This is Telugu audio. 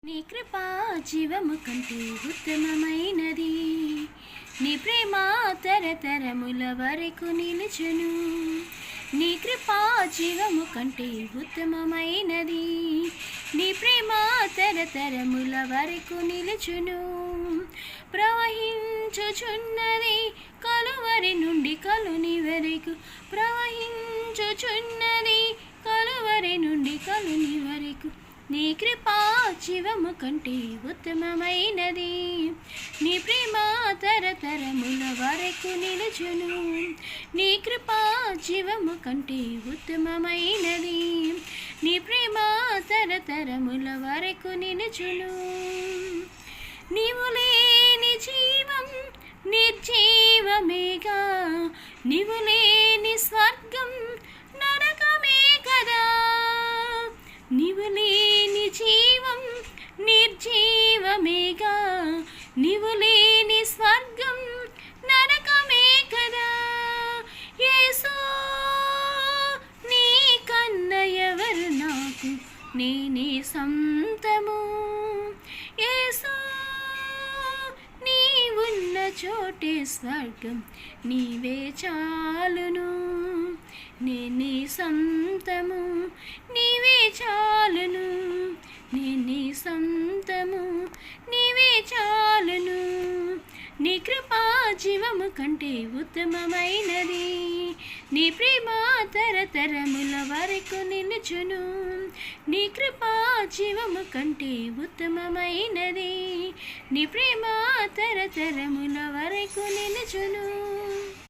నీ కృపా జీవము కంటే ఉత్తమమైనది, నీ ప్రేమ తరతరముల వరకు నిలుచును. నీ కృపా జీవము కంటే ఉత్తమమైనది, నీ ప్రేమ తరతరముల వరకు నిలుచును. ప్రవహించుచున్నది కలువరి నుండి కలుని వరకు, ప్రవహించుచున్నది కలువరి నుండి కలుని వరకు. నీ కృపా జీవము కంటే ఉత్తమమైనది, నీ ప్రేమ తరతరముల వరకు నిలుచును. నీ కృపా జీవము కంటే ఉత్తమమైనది, నీ ప్రేమ తరతరముల వరకు నిలుచును. నీవు లేని జీవం నిర్జీవమేగా, నీవు లేని స్వర్గం నరకమే కదా. నీవు లేని జీవం నిర్జీవమేగా, నీవు లేని స్వర్గం నరకమే కదా. యేసు నీ కన్న ఎవరు నాకు, నేనే సొంతము. యేసు నీవున్న చోటే స్వర్గం, నీవే చాలును. నేనే సొంతము, నీవే చాలును. నేనే సొంతము, నీవే చాలును. నీ కృపా జీవము కంటే ఉత్తమమైనది, నీ ప్రేమ తరతరముల వరకు నిలుచును. నీ కృపా జీవము కంటే ఉత్తమమైనది, నీ ప్రేమ తరతరముల వరకు నిలుచును.